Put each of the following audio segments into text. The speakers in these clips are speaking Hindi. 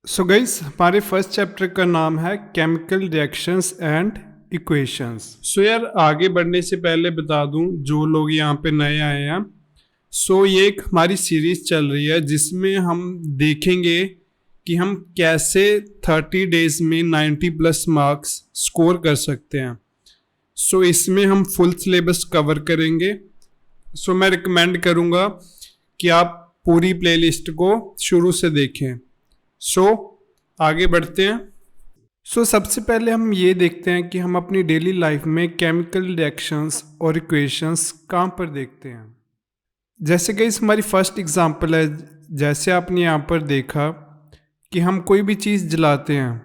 सो गाइस हमारे फर्स्ट चैप्टर का नाम है केमिकल रिएक्शंस एंड इक्वेशंस। सो यार आगे बढ़ने से पहले बता दूं जो लोग यहाँ पे नए आए हैं, सो ये एक हमारी सीरीज चल रही है जिसमें हम देखेंगे कि हम कैसे 30 डेज में 90 प्लस मार्क्स स्कोर कर सकते हैं। सो इसमें हम फुल सिलेबस कवर करेंगे। सो मैं रिकमेंड करूँगा कि आप पूरी प्लेलिस्ट को शुरू से देखें। सो आगे बढ़ते हैं। सबसे पहले हम ये देखते हैं कि हम अपनी डेली लाइफ में केमिकल रिएक्शंस और इक्वेशंस कहाँ पर देखते हैं। जैसे कि इस हमारी फर्स्ट एग्जांपल है, जैसे आपने यहाँ पर देखा कि हम कोई भी चीज़ जलाते हैं,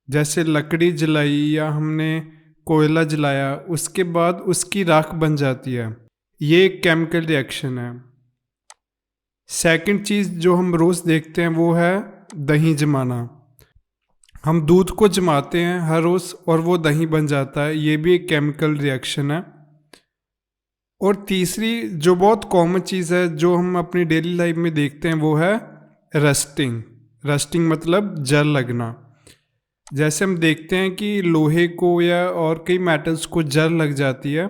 जैसे लकड़ी जलाई या हमने कोयला जलाया, उसके बाद उसकी राख बन जाती है, ये एक केमिकल रिएक्शन है। सेकंड चीज़ जो हम रोज़ देखते हैं वो है दही जमाना। हम दूध को जमाते हैं हर रोज़ और वो दही बन जाता है, ये भी एक केमिकल रिएक्शन है। और तीसरी जो बहुत कॉमन चीज़ है जो हम अपनी डेली लाइफ में देखते हैं वो है रस्टिंग। रस्टिंग मतलब जल लगना। जैसे हम देखते हैं कि लोहे को या और कई मेटल्स को जल लग जाती है,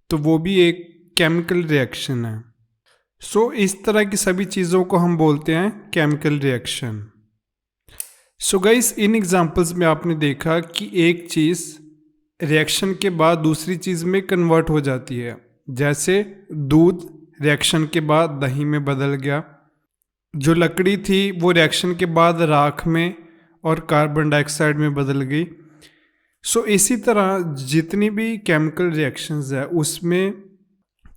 तो वो भी एक केमिकल रिएक्शन है। इस तरह की सभी चीज़ों को हम बोलते हैं chemical reaction. Guys in examples में आपने देखा कि एक चीज़ रिएक्शन के बाद दूसरी चीज़ में कन्वर्ट हो जाती है। जैसे दूध रिएक्शन के बाद दही में बदल गया, जो लकड़ी थी वो रिएक्शन के बाद राख में और कार्बन डाइऑक्साइड में बदल गई। इसी तरह जितनी भी केमिकल रिएक्शंस है उसमें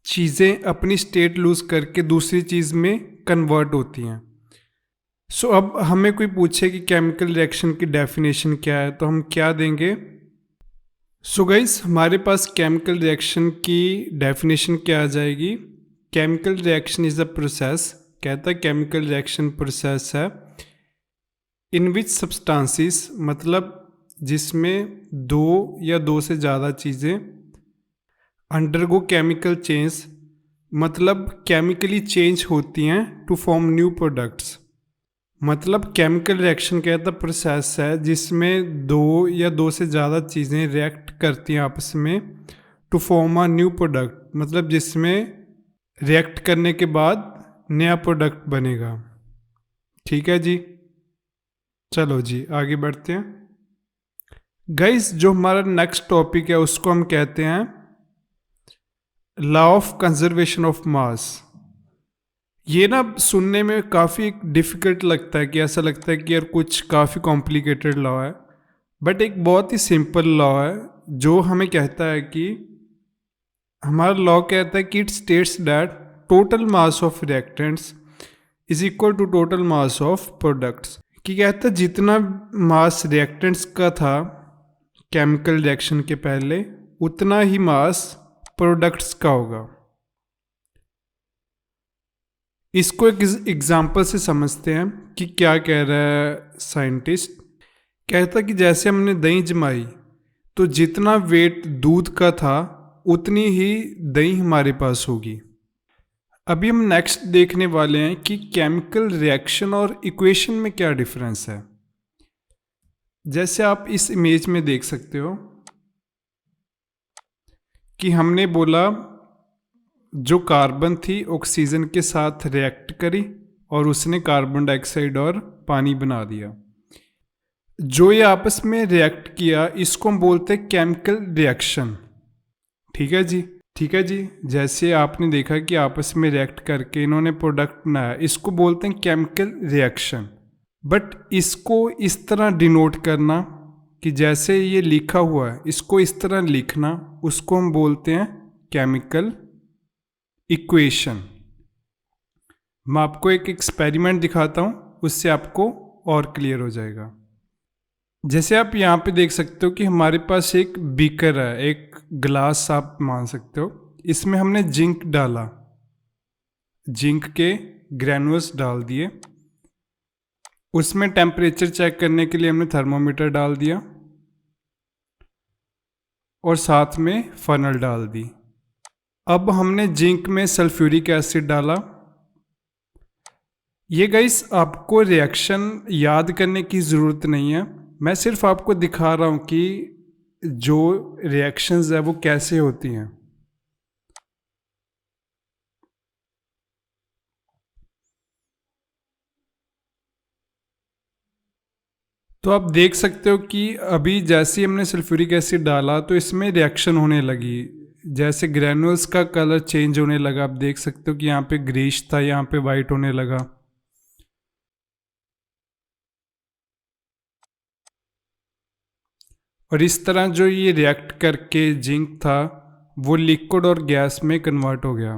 चीज़ें अपनी स्टेट लूज करके दूसरी चीज़ में कन्वर्ट होती हैं। अब हमें कोई पूछे कि केमिकल रिएक्शन की डेफिनेशन क्या है तो हम क्या देंगे। गाइस हमारे पास केमिकल रिएक्शन की डेफिनेशन क्या आ जाएगी। Chemical reaction is a process, कहता है केमिकल रिएक्शन प्रोसेस है इन विच सब्सटेंसेस, मतलब जिसमें दो या दो से ज़्यादा चीज़ें अंडरगो केमिकल चेंज, मतलब केमिकली चेंज होती हैं टू फॉर्म न्यू प्रोडक्ट्स। मतलब केमिकल रिएक्शन कहता प्रोसेस है जिसमें दो या दो से ज़्यादा चीज़ें रिएक्ट करती हैं आपस में to form a new product, मतलब जिसमें रिएक्ट करने के बाद नया प्रोडक्ट बनेगा। ठीक है जी, चलो जी आगे बढ़ते हैं। गाइस जो हमारा नेक्स्ट टॉपिक है उसको हम कहते हैं law of conservation of mass. ये ना सुनने में काफ़ी डिफ़िकल्ट लगता है कि ऐसा लगता है कि यार कुछ काफ़ी कॉम्प्लिकेटेड लॉ है, बट एक बहुत ही सिंपल लॉ है जो हमें कहता है कि हमारा लॉ कहता है कि it states that total mass of reactants is equal to total mass of products. कि कहता है जितना मास रिएक्टेंट्स का था केमिकल रिएक्शन के पहले उतना ही मास प्रोडक्ट्स का होगा। इसको एक एग्जाम्पल से समझते हैं कि क्या कह रहा है साइंटिस्ट। कहता कि जैसे हमने दही जमाई तो जितना वेट दूध का था उतनी ही दही हमारे पास होगी। अभी हम नेक्स्ट देखने वाले हैं कि केमिकल रिएक्शन और इक्वेशन में क्या डिफरेंस है। जैसे आप इस इमेज में देख सकते हो कि हमने बोला जो कार्बन थी ऑक्सीजन के साथ रिएक्ट करी और उसने कार्बन डाइऑक्साइड और पानी बना दिया। जो ये आपस में रिएक्ट किया इसको हम बोलते हैं केमिकल रिएक्शन। ठीक है जी, ठीक है जी। जैसे आपने देखा कि आपस में रिएक्ट करके इन्होंने प्रोडक्ट बनाया, इसको बोलते हैं केमिकल रिएक्शन। बट इसको इस तरह डिनोट करना कि जैसे ये लिखा हुआ है इसको इस तरह लिखना, उसको हम बोलते हैं केमिकल इक्वेशन। मैं आपको एक एक्सपेरिमेंट दिखाता हूँ, उससे आपको और क्लियर हो जाएगा। जैसे आप यहाँ पे देख सकते हो कि हमारे पास एक बीकर है, एक ग्लास आप मान सकते हो। इसमें हमने जिंक डाला, जिंक के ग्रैनुल्स डाल दिए। उसमें टेम्परेचर चेक करने के लिए हमने थर्मोमीटर डाल दिया और साथ में फनल डाल दी। अब हमने जिंक में सल्फ्यूरिक एसिड डाला, ये गाइस आपको रिएक्शन याद करने की ज़रूरत नहीं है, मैं सिर्फ आपको दिखा रहा हूँ कि जो रिएक्शंस है वो कैसे होती हैं। तो आप देख सकते हो कि अभी जैसे ही हमने सल्फ्यूरिक एसिड डाला तो इसमें रिएक्शन होने लगी, जैसे ग्रैनुल्स का कलर चेंज होने लगा। आप देख सकते हो कि यहाँ पे ग्रीश था, यहाँ पे वाइट होने लगा। और इस तरह जो ये रिएक्ट करके जिंक था वो लिक्विड और गैस में कन्वर्ट हो गया।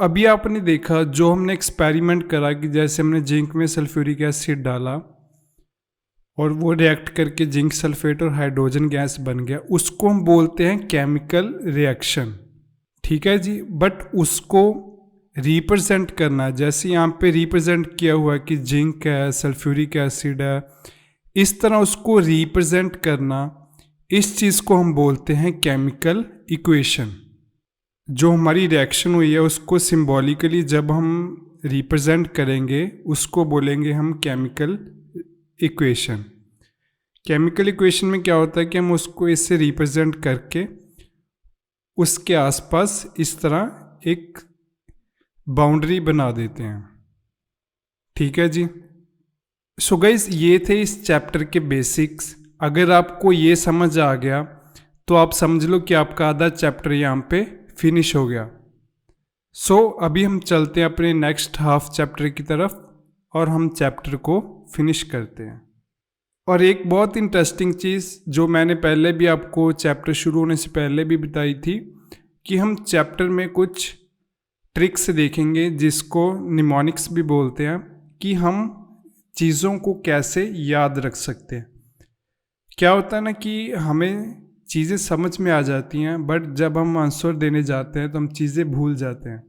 अभी आपने देखा जो हमने एक्सपेरिमेंट करा कि जैसे हमने जिंक में सल्फ्यूरिक एसिड डाला और वो रिएक्ट करके जिंक सल्फेट और हाइड्रोजन गैस बन गया, उसको हम बोलते हैं केमिकल रिएक्शन। ठीक है जी। बट उसको रिप्रेजेंट करना, जैसे यहाँ पे रिप्रेजेंट किया हुआ है कि जिंक है, सल्फ्यूरिक एसिड है, इस तरह उसको रिप्रेजेंट करना, इस चीज़ को हम बोलते हैं केमिकल इक्वेशन। जो हमारी रिएक्शन हुई है उसको सिंबॉलिकली जब हम रिप्रेजेंट करेंगे उसको बोलेंगे हम केमिकल इक्वेशन। केमिकल इक्वेशन में क्या होता है कि हम उसको इससे रिप्रेजेंट करके उसके आसपास इस तरह एक बाउंड्री बना देते हैं। ठीक है जी। सो गाइस ये थे इस चैप्टर के बेसिक्स। अगर आपको ये समझ आ गया तो आप समझ लो कि आपका आधा चैप्टर यहाँ पे फिनिश हो गया। अभी हम चलते हैं अपने नेक्स्ट हाफ चैप्टर की तरफ और हम चैप्टर को फिनिश करते हैं। और एक बहुत इंटरेस्टिंग चीज़ जो मैंने पहले भी आपको चैप्टर शुरू होने से पहले भी बताई थी कि हम चैप्टर में कुछ ट्रिक्स देखेंगे जिसको निमोनिक्स भी बोलते हैं, कि हम चीज़ों को कैसे याद रख सकते हैं। क्या होता है ना कि हमें चीज़ें समझ में आ जाती हैं बट जब हम आंसर देने जाते हैं तो हम चीज़ें भूल जाते हैं।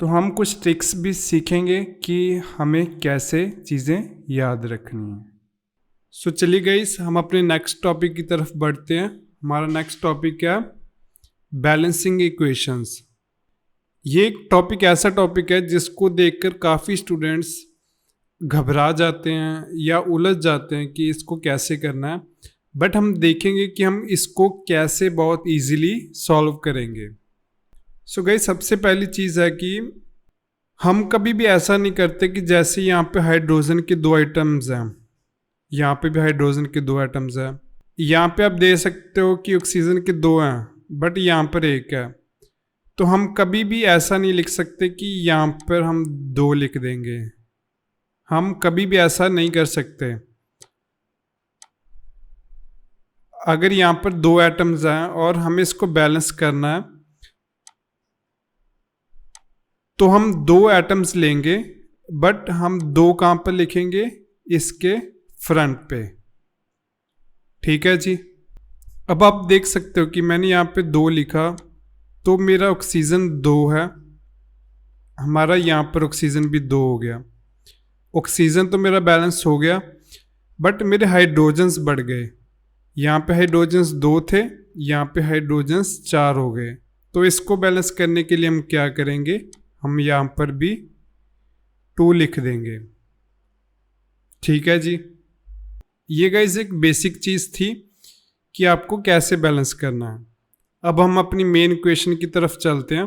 तो हम कुछ ट्रिक्स भी सीखेंगे कि हमें कैसे चीज़ें याद रखनी है। चलिए गाइस हम अपने नेक्स्ट टॉपिक की तरफ बढ़ते हैं। हमारा नेक्स्ट टॉपिक क्या है? Balancing equations. ये एक टॉपिक ऐसा टॉपिक है जिसको देखकर काफ़ी स्टूडेंट्स घबरा जाते हैं या उलझ जाते हैं कि इसको कैसे करना है, बट हम देखेंगे कि हम इसको कैसे बहुत इजीली सॉल्व करेंगे। गाइस सबसे पहली चीज़ है कि हम कभी भी ऐसा नहीं करते कि जैसे यहाँ पे हाइड्रोजन के दो आइटम्स हैं, यहाँ पे भी हाइड्रोजन के दो आइटम्स हैं, यहाँ पे आप दे सकते हो कि ऑक्सीजन के दो हैं बट यहाँ पर एक है। तो हम कभी भी ऐसा नहीं लिख सकते कि यहाँ पर हम दो लिख देंगे, हम कभी भी ऐसा नहीं कर सकते। अगर यहाँ पर दो एटम्स हैं और हमें इसको बैलेंस करना है तो हम दो एटम्स लेंगे बट हम दो कहाँ पर लिखेंगे? इसके फ्रंट पे। ठीक है जी। अब आप देख सकते हो कि मैंने यहाँ पे दो लिखा तो मेरा ऑक्सीजन दो है, हमारा यहाँ पर ऑक्सीजन भी दो हो गया। ऑक्सीजन तो मेरा बैलेंस हो गया बट मेरे हाइड्रोजन्स बढ़ गए। यहाँ पे हाइड्रोजन्स दो थे, यहाँ पे हाइड्रोजन्स चार हो गए। तो इसको बैलेंस करने के लिए हम क्या करेंगे? हम यहाँ पर भी टू लिख देंगे। ठीक है जी। ये गाइस एक बेसिक चीज़ थी कि आपको कैसे बैलेंस करना है। अब हम अपनी मेन इक्वेशन की तरफ चलते हैं।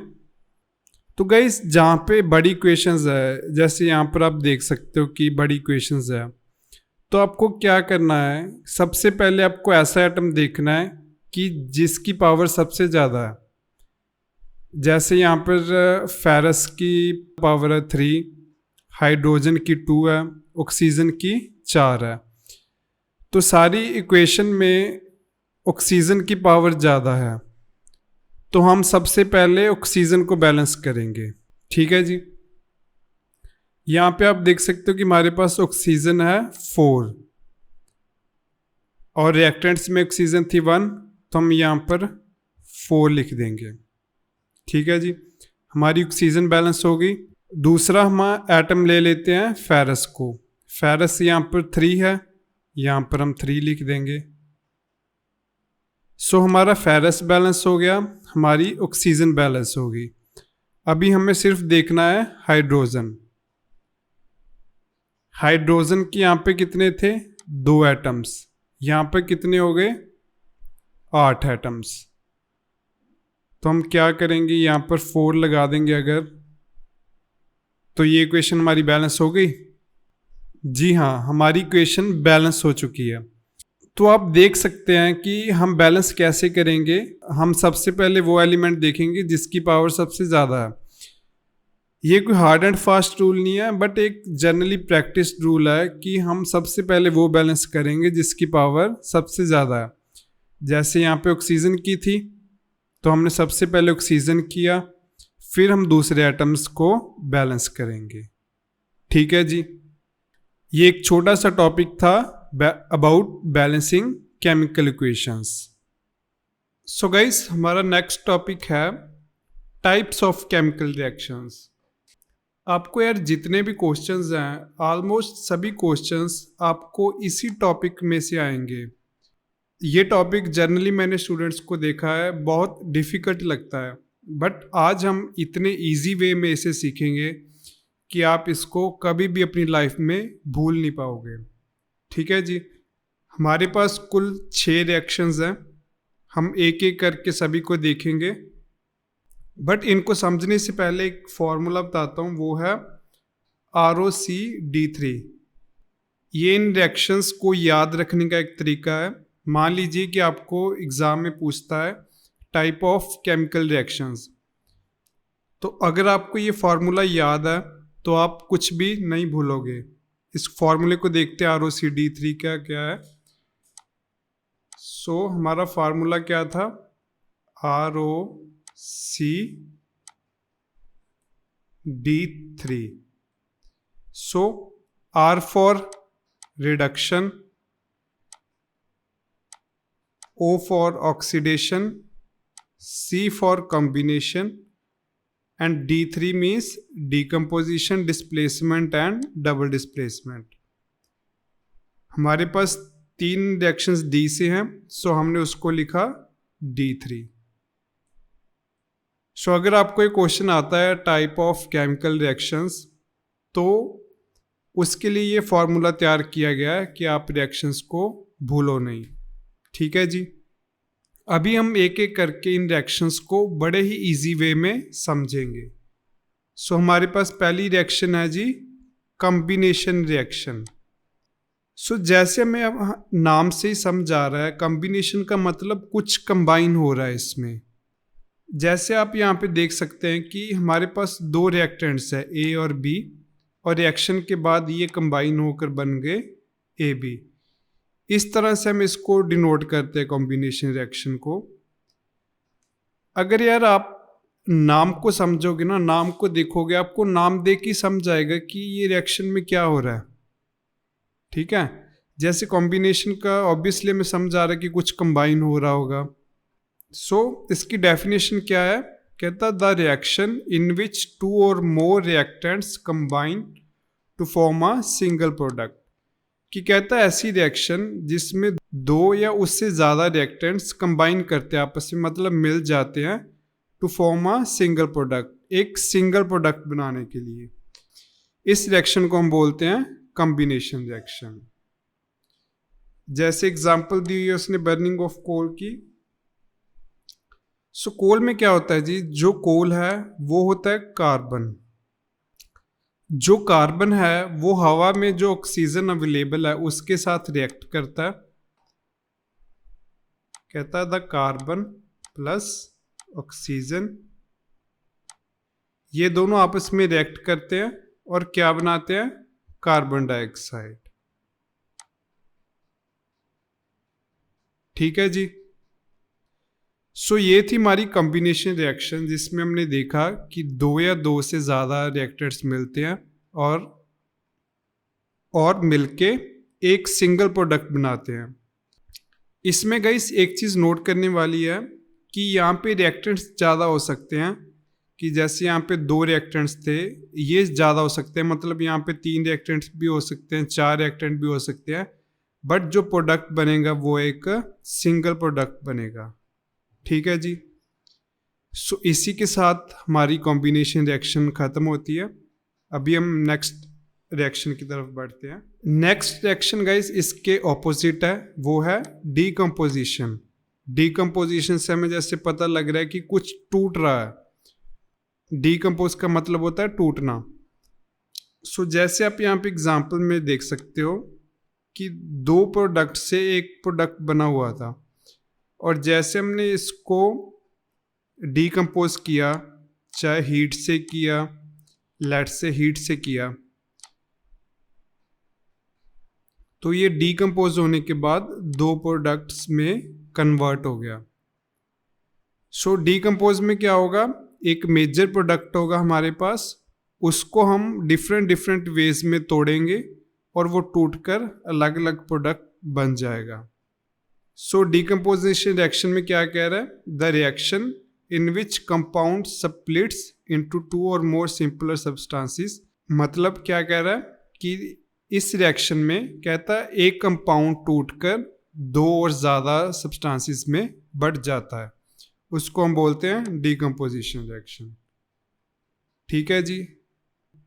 तो गाइस जहाँ पे बड़ी इक्वेशंस है, जैसे यहाँ पर आप देख सकते हो कि बड़ी इक्वेशंस है, तो आपको क्या करना है? सबसे पहले आपको ऐसा एटम देखना है कि जिसकी पावर सबसे ज़्यादा है। जैसे यहाँ पर फेरस की पावर है 3, हाइड्रोजन की 2 है, ऑक्सीजन की 4 है। तो सारी इक्वेशन में ऑक्सीजन की पावर ज़्यादा है तो हम सबसे पहले ऑक्सीजन को बैलेंस करेंगे। ठीक है जी। यहाँ पे आप देख सकते हो कि हमारे पास ऑक्सीजन है 4 और रिएक्टेंट्स में ऑक्सीजन थी 1, तो हम यहाँ पर 4 लिख देंगे। ठीक है जी। हमारी ऑक्सीजन बैलेंस हो गई। दूसरा हम एटम ले लेते हैं फेरस को। फेरस यहाँ पर 3 है, यहाँ पर हम 3 लिख देंगे। हमारा फेरस बैलेंस हो गया, हमारी ऑक्सीजन बैलेंस होगी। अभी हमें सिर्फ देखना है हाइड्रोजन। हाइड्रोजन के यहाँ पे कितने थे? 2 एटम्स। यहाँ पे कितने हो गए? 8 एटम्स। तो हम क्या करेंगे, यहाँ पर 4 लगा देंगे अगर, तो ये इक्वेशन हमारी बैलेंस हो गई। जी हाँ, हमारी इक्वेशन बैलेंस हो चुकी है। तो आप देख सकते हैं कि हम बैलेंस कैसे करेंगे। हम सबसे पहले वो एलिमेंट देखेंगे जिसकी पावर सबसे ज़्यादा है। ये कोई हार्ड एंड फास्ट रूल नहीं है, बट एक जनरली प्रैक्टिस रूल है कि हम सबसे पहले वो बैलेंस करेंगे जिसकी पावर सबसे ज़्यादा है। जैसे यहाँ पे ऑक्सीजन की थी, तो हमने सबसे पहले ऑक्सीजन किया, फिर हम दूसरे एटम्स को बैलेंस करेंगे। ठीक है जी, ये एक छोटा सा टॉपिक था about balancing chemical equations. So guys, हमारा नेक्स्ट टॉपिक है टाइप्स ऑफ केमिकल रिएक्शंस। आपको यार जितने भी क्वेश्चंस हैं, ऑलमोस्ट सभी क्वेश्चंस आपको इसी टॉपिक में से आएंगे। ये टॉपिक जनरली मैंने स्टूडेंट्स को देखा है बहुत डिफ़िकल्ट लगता है, बट आज हम इतने इजी वे में इसे सीखेंगे कि आप इसको कभी भी अपनी लाइफ में भूल नहीं पाओगे। ठीक है जी, हमारे पास कुल 6 रिएक्शंस हैं। हम एक एक करके सभी को देखेंगे, बट इनको समझने से पहले एक फॉर्मूला बताता हूँ, वो है ROCD3। ये इन रिएक्शंस को याद रखने का एक तरीका है। मान लीजिए कि आपको एग्ज़ाम में पूछता है टाइप ऑफ केमिकल रिएक्शंस, तो अगर आपको ये फार्मूला याद है तो आप कुछ भी नहीं भूलोगे। इस फार्मूले को देखते हैं ROCD3 क्या क्या है। सो हमारा फार्मूला क्या था? ROCD3। So R for reduction, O for oxidation, C for combination, and D3 means decomposition, displacement and double displacement। हमारे पास 3 रिएक्शंस D से हैं, सो हमने उसको लिखा D3। सो अगर आपको एक क्वेश्चन आता है टाइप ऑफ केमिकल रिएक्शंस, तो उसके लिए ये फॉर्मूला तैयार किया गया है कि आप रिएक्शंस को भूलो नहीं। ठीक है जी, अभी हम एक एक करके इन रिएक्शंस को बड़े ही इजी वे में समझेंगे। सो हमारे पास पहली रिएक्शन है जी कॉम्बिनेशन रिएक्शन। सो जैसे हमें अब नाम से ही समझ आ रहा है, कॉम्बिनेशन का मतलब कुछ कंबाइन हो रहा है इसमें। जैसे आप यहाँ पे देख सकते हैं कि हमारे पास 2 रिएक्टेंट्स है A और B, और रिएक्शन के बाद ये कंबाइन होकर बन गए AB। इस तरह से हम इसको डिनोट करते हैं कॉम्बिनेशन रिएक्शन को। अगर यार आप नाम को समझोगे ना, नाम को देखोगे, आपको नाम देख ही समझ आएगा कि ये रिएक्शन में क्या हो रहा है। ठीक है, जैसे कॉम्बिनेशन का ऑब्वियसली हमें समझ आ रहा है कि कुछ कंबाइन हो रहा होगा। सो इसकी डेफिनेशन क्या है? कहता द रिएक्शन इन विच 2 और more reactants combine to form a single product. कि कहता है ऐसी रिएक्शन जिसमें 2 या उससे ज़्यादा रिएक्टेंट्स कंबाइन करते हैं आपस में, मतलब मिल जाते हैं, to form a single product, एक सिंगल प्रोडक्ट बनाने के लिए। इस रिएक्शन को हम बोलते हैं कॉम्बिनेशन रिएक्शन। जैसे एग्जांपल दी हुई है उसने बर्निंग ऑफ कोल की। सो कोल में क्या होता है जी? जो कोल है वो होता है कार्बन। जो कार्बन है वो हवा में जो ऑक्सीजन अवेलेबल है उसके साथ रिएक्ट करता है। कहता है द कार्बन प्लस ऑक्सीजन, ये दोनों आपस में रिएक्ट करते हैं और क्या बनाते हैं? Carbon dioxide. ठीक है जी, सो ये थी हमारी कॉम्बिनेशन रिएक्शन, जिसमें हमने देखा कि 2 या 2 से ज़्यादा रिएक्टर्स मिलते हैं और मिलके एक सिंगल प्रोडक्ट बनाते हैं। इसमें गाइस एक चीज़ नोट करने वाली है कि यहाँ पे रिएक्टेंट्स ज़्यादा हो सकते हैं। कि जैसे यहाँ पे 2 रिएक्टेंट्स थे, ये ज़्यादा हो सकते हैं, मतलब यहाँ पे 3 रिएक्टेंट्स भी हो सकते हैं, 4 रिएक्टेंट भी हो सकते हैं, बट जो प्रोडक्ट बनेगा वो एक सिंगल प्रोडक्ट बनेगा। ठीक है जी, सो इसी के साथ हमारी कॉम्बिनेशन रिएक्शन ख़त्म होती है। अभी हम नेक्स्ट रिएक्शन की तरफ बढ़ते हैं। नेक्स्ट रिएक्शन गाइस इसके ऑपोजिट है, वो है डीकम्पोजिशन। डीकम्पोजिशन से हमें जैसे पता लग रहा है कि कुछ टूट रहा है। डीकम्पोज का मतलब होता है टूटना। सो जैसे आप यहाँ पे एग्जांपल में देख सकते हो कि दो प्रोडक्ट से एक प्रोडक्ट बना हुआ था, और जैसे हमने इसको डीकम्पोज किया, चाहे हीट से किया, लेट से हीट से किया, तो ये डीकम्पोज होने के बाद दो प्रोडक्ट्स में कन्वर्ट हो गया। सो डीकम्पोज में क्या होगा, एक मेजर प्रोडक्ट होगा हमारे पास, उसको हम डिफरेंट वेज में तोड़ेंगे और वो टूटकर अलग अलग प्रोडक्ट बन जाएगा। सो डीकम्पोजिशन रिएक्शन में क्या कह रहा है, the reaction in which compound splits into two और मोर सिंपलर सब्सटेंसेस। मतलब क्या कह रहा है कि इस रिएक्शन में कहता है एक कंपाउंड टूटकर दो और ज़्यादा सब्सटेंसेस में बढ़ जाता है, उसको हम बोलते हैं डीकम्पोजिशन रिएक्शन। ठीक है जी,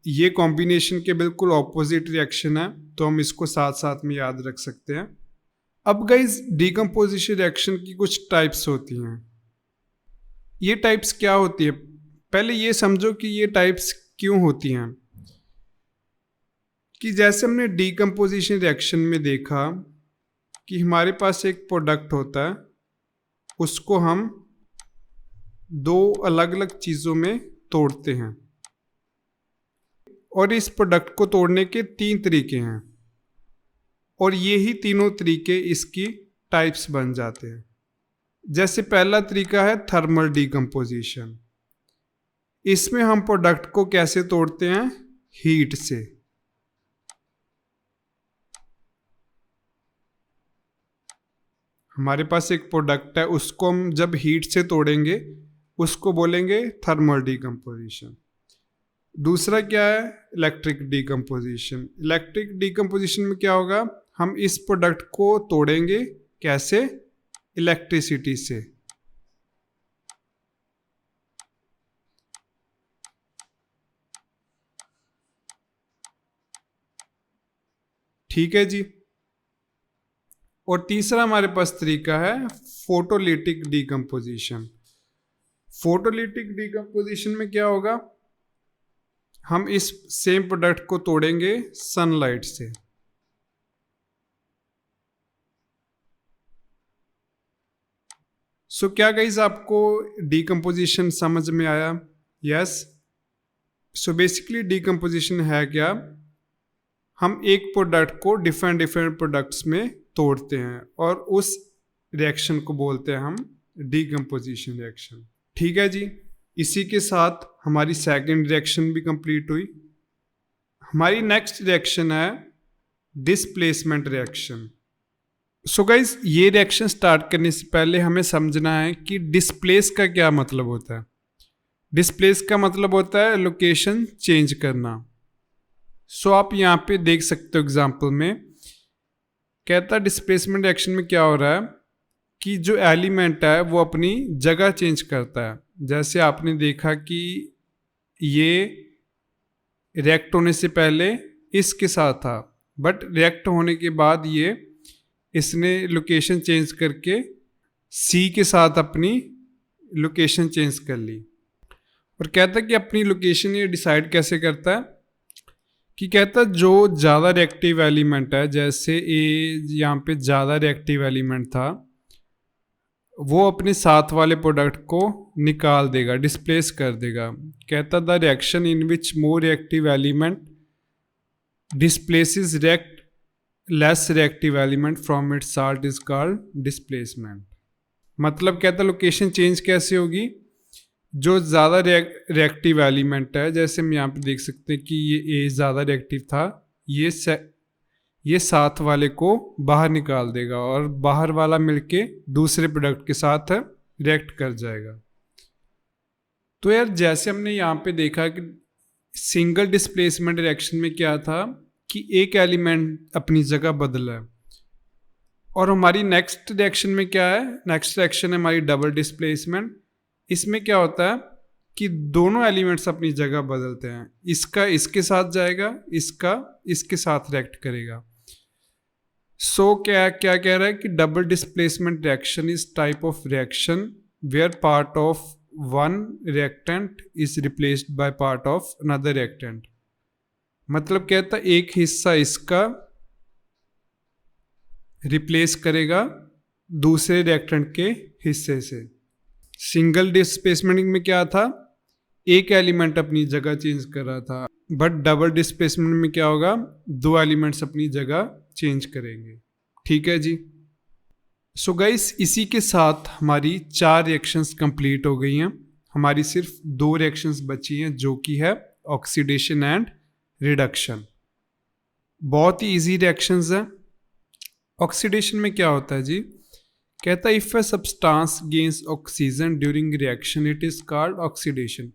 ये कॉम्बिनेशन के बिल्कुल ऑपोजिट रिएक्शन है, तो हम इसको साथ साथ में याद रख सकते हैं। अब गाइस डीकम्पोजिशन रिएक्शन की कुछ टाइप्स होती हैं। ये टाइप्स क्या होती है, पहले ये समझो कि ये टाइप्स क्यों होती हैं। कि जैसे हमने डीकम्पोजिशन रिएक्शन में देखा कि हमारे पास एक प्रोडक्ट होता है, उसको हम दो अलग अलग चीज़ों में तोड़ते हैं, और इस प्रोडक्ट को तोड़ने के तीन तरीके हैं, और ये ही तीनों तरीके इसकी टाइप्स बन जाते हैं। जैसे पहला तरीका है थर्मल डीकम्पोजिशन। इसमें हम प्रोडक्ट को कैसे तोड़ते हैं, हीट से। हमारे पास एक प्रोडक्ट है, उसको हम जब हीट से तोड़ेंगे उसको बोलेंगे थर्मल डीकम्पोजिशन। दूसरा क्या है, इलेक्ट्रिक डीकम्पोजिशन। इलेक्ट्रिक डीकम्पोजिशन में क्या होगा, हम इस प्रोडक्ट को तोड़ेंगे कैसे, इलेक्ट्रिसिटी से। ठीक है जी। और तीसरा हमारे पास तरीका है फोटोलिटिक डीकम्पोजिशन। फोटोलिटिक डीकम्पोजिशन में क्या होगा, हम इस सेम प्रोडक्ट को तोड़ेंगे सनलाइट से। सो क्या गाइस आपको डीकम्पोजिशन समझ में आया? यस। सो बेसिकली डीकम्पोजिशन है क्या, हम एक प्रोडक्ट को डिफरेंट प्रोडक्ट्स में तोड़ते हैं और उस रिएक्शन को बोलते हैं हम डीकम्पोजिशन रिएक्शन। ठीक है जी, इसी के साथ हमारी सेकंड रिएक्शन भी कंप्लीट हुई। हमारी नेक्स्ट रिएक्शन है डिस्प्लेसमेंट रिएक्शन। सो गाइज ये रिएक्शन स्टार्ट करने से पहले हमें समझना है कि डिस्प्लेस का क्या मतलब होता है। डिस्प्लेस का मतलब होता है लोकेशन चेंज करना। सो आप यहाँ पे देख सकते हो एग्जांपल में, कहता डिस्प्लेसमेंट रिएक्शन में क्या हो रहा है कि जो एलिमेंट है वो अपनी जगह चेंज करता है। जैसे आपने देखा कि ये रिएक्ट होने से पहले इसके साथ था, बट रिएक्ट होने के बाद ये इसने लोकेशन चेंज करके सी के साथ अपनी लोकेशन चेंज कर ली। और कहता कि अपनी लोकेशन ये डिसाइड कैसे करता है कि कहता जो ज़्यादा रिएक्टिव एलिमेंट है, जैसे ए यहाँ पे ज़्यादा रिएक्टिव एलिमेंट था, वो अपने साथ वाले प्रोडक्ट को निकाल देगा, डिस्प्लेस कर देगा। कहता the reaction in which more reactive element displaces less reactive element from its salt is called displacement. मतलब कहता लोकेशन चेंज कैसे होगी, जो ज़्यादा रिएक्टिव एलिमेंट है, जैसे हम यहाँ पे देख सकते हैं कि ये ए ज़्यादा रिएक्टिव था, ये साथ वाले को बाहर निकाल देगा और बाहर वाला मिलके दूसरे प्रोडक्ट के साथ रिएक्ट कर जाएगा। तो यार जैसे हमने यहाँ पे देखा कि सिंगल डिस्प्लेसमेंट रिएक्शन में क्या था कि एक एलिमेंट अपनी जगह बदला है, और हमारी नेक्स्ट रिएक्शन में क्या है, नेक्स्ट रिएक्शन है हमारी डबल डिस्प्लेसमेंट। इसमें क्या होता है कि दोनों एलिमेंट्स अपनी जगह बदलते हैं, इसका इसके साथ जाएगा, इसका इसके साथ रिएक्ट करेगा। सो क्या क्या कह रहा है कि double displacement reaction is type of reaction where part of one reactant is replaced by part of another reactant. मतलब कहता है एक हिस्सा इसका रिप्लेस करेगा दूसरे रिएक्टेंट के हिस्से से। सिंगल डिस्प्लेसमेंट में क्या था, एक एलिमेंट अपनी जगह चेंज कर रहा था, बट डबल डिस्प्लेसमेंट में क्या होगा, दो एलिमेंट्स अपनी जगह चेंज करेंगे। ठीक है जी। सो गाइस, इसी के साथ हमारी 4 रिएक्शंस कंप्लीट हो गई हैं। हमारी सिर्फ 2 रिएक्शंस बची हैं, जो कि है ऑक्सीडेशन एंड रिडक्शन। बहुत ही इजी रिएक्शंस हैं। ऑक्सीडेशन में क्या होता है जी, कहता है if a substance gains oxygen during reaction it is called oxidation.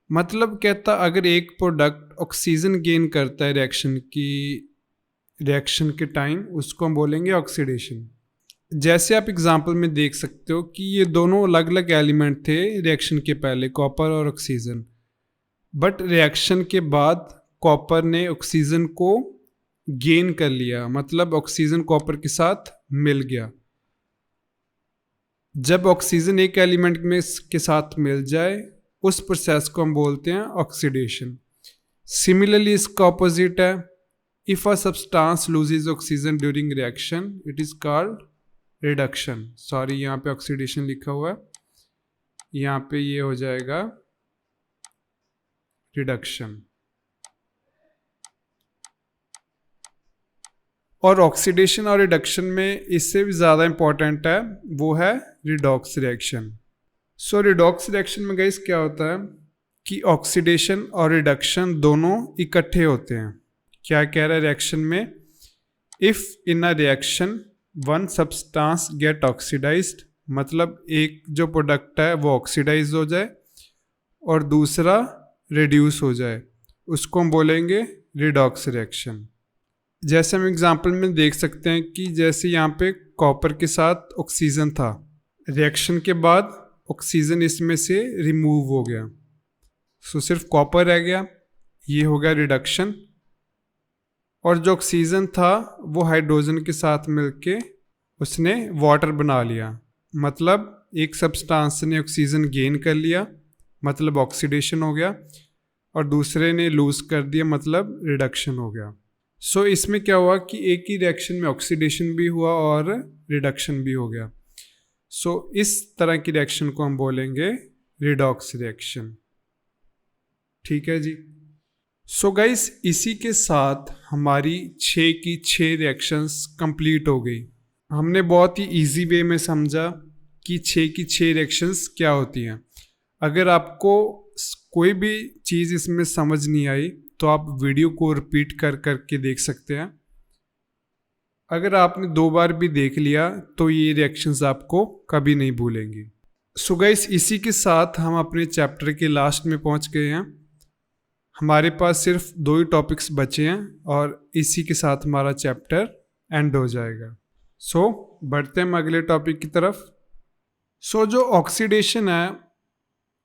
मतलब कहता अगर एक प्रोडक्ट ऑक्सीजन गेन करता है रिएक्शन के टाइम, उसको हम बोलेंगे ऑक्सीडेशन। जैसे आप एग्जांपल में देख सकते हो कि ये दोनों अलग अलग एलिमेंट थे रिएक्शन के पहले, कॉपर और ऑक्सीजन, बट रिएक्शन के बाद कॉपर ने ऑक्सीजन को गेन कर लिया, मतलब ऑक्सीजन कॉपर के साथ मिल गया। जब ऑक्सीजन एक एलिमेंट में के साथ मिल जाए, उस प्रोसेस को हम बोलते हैं ऑक्सीडेशन। सिमिलरली इसका ऑपोजिट है, if a substance loses oxygen during reaction it is called reduction. Sorry, यहाँ पे ऑक्सीडेशन लिखा हुआ है, यहाँ पे ये हो जाएगा रिडक्शन। और ऑक्सीडेशन और रिडक्शन में इससे भी ज़्यादा इंपॉर्टेंट है, वो है रिडॉक्स रिएक्शन। सो रिडॉक्स रिएक्शन में गाइस क्या होता है कि ऑक्सीडेशन और रिडक्शन दोनों इकट्ठे होते हैं। क्या कह रहा है रिएक्शन में, if in a reaction one substance get oxidised, मतलब एक जो प्रोडक्ट है वो ऑक्सीडाइज हो जाए और दूसरा रिड्यूस हो जाए, उसको हम बोलेंगे रिडॉक्स रिएक्शन। जैसे हम एग्जांपल में देख सकते हैं कि जैसे यहाँ पे कॉपर के साथ ऑक्सीजन था, रिएक्शन के बाद ऑक्सीजन इसमें से रिमूव हो गया, सो सिर्फ कॉपर रह गया, ये हो गया रिडक्शन। और जो ऑक्सीजन था वो हाइड्रोजन के साथ मिलके उसने वाटर बना लिया, मतलब एक सब्सटेंस ने ऑक्सीजन गेन कर लिया, मतलब ऑक्सीडेशन हो गया, और दूसरे ने लूज कर दिया, मतलब रिडक्शन हो गया। सो इसमें क्या हुआ कि एक ही रिएक्शन में ऑक्सीडेशन भी हुआ और रिडक्शन भी हो गया। सो इस तरह की रिएक्शन को हम बोलेंगे रिडॉक्स रिएक्शन। ठीक है जी। सो गाइस, इसी के साथ हमारी 6 की 6 रिएक्शंस कंप्लीट हो गई। हमने बहुत ही इजी वे में समझा कि 6 की 6 रिएक्शंस क्या होती हैं। अगर आपको कोई भी चीज़ इसमें समझ नहीं आई तो आप वीडियो को रिपीट कर करके देख सकते हैं। अगर आपने 2 बार भी देख लिया तो ये रिएक्शंस आपको कभी नहीं भूलेंगी। सो गाइस, इसी के साथ हम अपने चैप्टर के लास्ट में पहुंच गए हैं। हमारे पास सिर्फ 2 ही टॉपिक्स बचे हैं और इसी के साथ हमारा चैप्टर एंड हो जाएगा। सो बढ़ते हैं हम अगले टॉपिक की तरफ। सो जो ऑक्सीडेशन है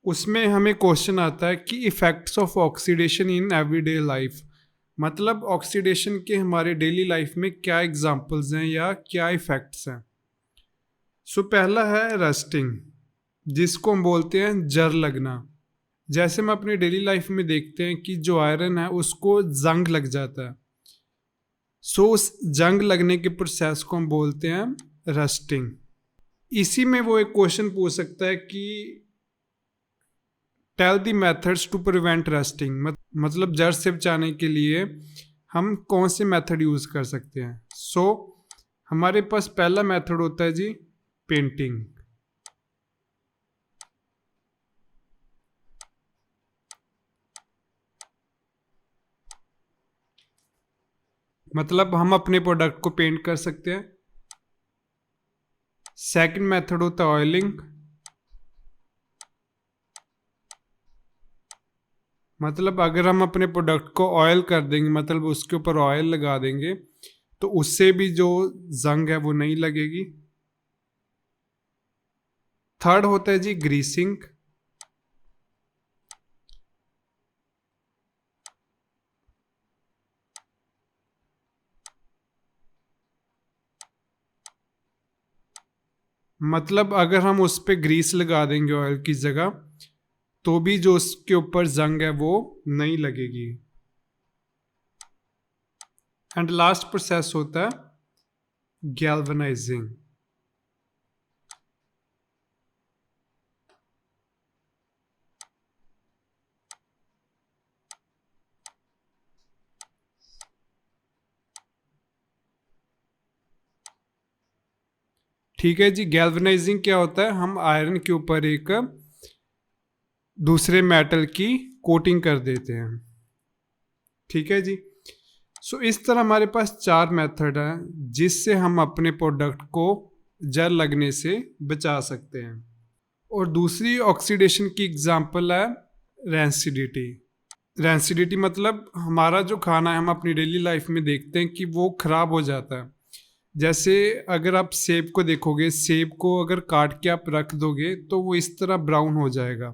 उसमें हमें क्वेश्चन आता है कि effects of oxidation in everyday life, मतलब ऑक्सीडेशन के हमारे डेली लाइफ में क्या एग्जांपल्स हैं या क्या इफ़ेक्ट्स हैं। सो पहला है रस्टिंग, जिसको हम बोलते हैं जर लगना। जैसे हम अपनी डेली लाइफ में देखते हैं कि जो आयरन है उसको जंग लग जाता है, सो उस जंग लगने के प्रोसेस को हम बोलते हैं रस्टिंग। इसी में वो एक क्वेश्चन पूछ सकता है कि tell the methods to prevent rusting, मतलब जर से बचाने के लिए हम कौन से मेथड यूज़ कर सकते हैं। सो हमारे पास पहला मेथड होता है जी पेंटिंग। मतलब हम अपने प्रोडक्ट को पेंट कर सकते हैं। सेकंड मेथड होता है ऑयलिंग, मतलब अगर हम अपने प्रोडक्ट को ऑयल कर देंगे, मतलब उसके ऊपर ऑयल लगा देंगे, तो उससे भी जो जंग है वो नहीं लगेगी। थर्ड होता है जी ग्रीसिंग। मतलब अगर हम उस पे ग्रीस लगा देंगे ऑयल की जगह, तो भी जो उसके ऊपर जंग है वो नहीं लगेगी। एंड लास्ट प्रोसेस होता है गैल्वेनाइजिंग। ठीक है जी, गैल्वेनाइजिंग क्या होता है, हम आयरन के ऊपर एक दूसरे मेटल की कोटिंग कर देते हैं। ठीक है जी। सो इस तरह हमारे पास 4 मेथड हैं जिससे हम अपने प्रोडक्ट को जल लगने से बचा सकते हैं। और दूसरी ऑक्सीडेशन की एग्जांपल है रैंसिडिटी। रैंसिडिटी मतलब हमारा जो खाना है हम अपनी डेली लाइफ में देखते हैं कि वो खराब हो जाता है। जैसे अगर आप सेब को देखोगे, सेब को अगर काट के आप रख दोगे तो वो इस तरह ब्राउन हो जाएगा,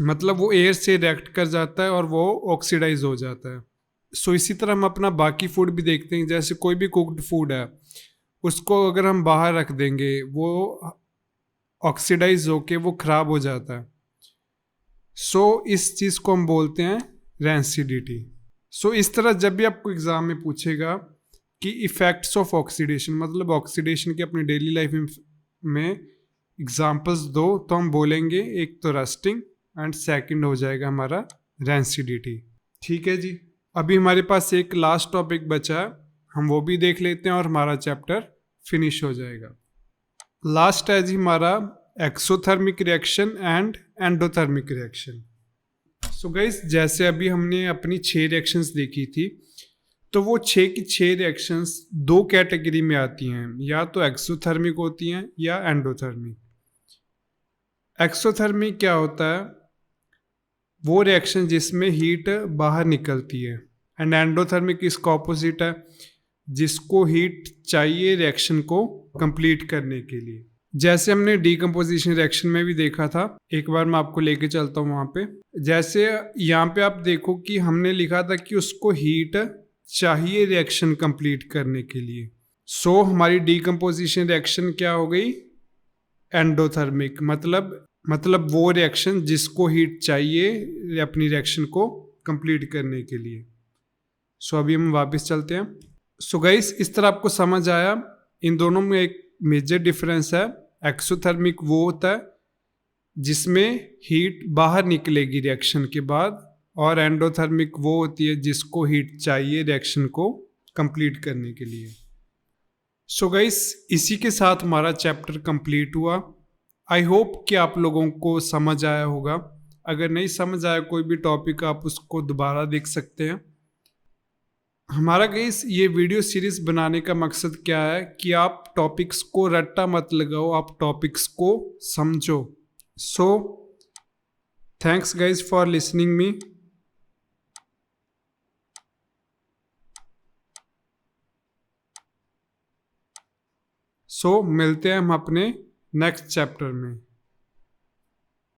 मतलब वो एयर से रिएक्ट कर जाता है और वो ऑक्सीडाइज हो जाता है। सो इसी तरह हम अपना बाकी फूड भी देखते हैं, जैसे कोई भी कुक्ड फूड है उसको अगर हम बाहर रख देंगे वो ऑक्सीडाइज होके वो खराब हो जाता है। सो इस चीज़ को हम बोलते हैं रैंसिडिटी। सो इस तरह जब भी आपको एग्जाम में पूछेगा कि इफेक्ट्स ऑफ ऑक्सीडेशन, मतलब ऑक्सीडेशन के अपनी डेली लाइफ में एग्जाम्पल्स दो, तो हम बोलेंगे एक तो रस्टिंग एंड सेकंड हो जाएगा हमारा रैंसिडिटी। ठीक है जी। अभी हमारे पास एक लास्ट टॉपिक बचा है, हम वो भी देख लेते हैं और हमारा चैप्टर फिनिश हो जाएगा। लास्ट है जी हमारा exothermic reaction and endothermic reaction. So guys, जैसे अभी हमने अपनी 6 रिएक्शंस देखी थी, तो वो 6 की 6 रिएक्शंस 2 कैटेगरी में आती हैं, या तो एक्सोथर्मिक होती हैं या एंडोथर्मिक। एक्सोथर्मिक क्या होता है, वो रिएक्शन जिसमें हीट बाहर निकलती है। एंड एंडोथर्मिक इसका ऑपोजिट है, जिसको हीट चाहिए रिएक्शन को कंप्लीट करने के लिए। जैसे हमने डीकम्पोजिशन रिएक्शन में भी देखा था, एक बार मैं आपको लेके चलता हूँ वहाँ पे। जैसे यहाँ पे आप देखो कि हमने लिखा था कि उसको हीट चाहिए रिएक्शन कंप्लीट करने के लिए। सो हमारी डीकम्पोजिशन रिएक्शन क्या हो गई, एंडोथर्मिक, मतलब वो रिएक्शन जिसको हीट चाहिए अपनी रिएक्शन को कंप्लीट करने के लिए। सो अभी हम वापस चलते हैं। सो गाइस, इस तरह आपको समझ आया, इन दोनों में एक मेजर डिफरेंस है। एक्सोथर्मिक वो होता है जिसमें हीट बाहर निकलेगी रिएक्शन के बाद, और एंडोथर्मिक वो होती है जिसको हीट चाहिए रिएक्शन को कंप्लीट करने के लिए। सो गाइस, इसी के साथ हमारा चैप्टर कंप्लीट हुआ। आई होप कि आप लोगों को समझ आया होगा। अगर नहीं समझ आया कोई भी टॉपिक, आप उसको दोबारा देख सकते हैं। हमारा गाइस ये वीडियो सीरीज बनाने का मकसद क्या है कि आप टॉपिक्स को रट्टा मत लगाओ, आप टॉपिक्स को समझो। So thanks guys for listening me. So मिलते हैं हम अपने नेक्स्ट चैप्टर में।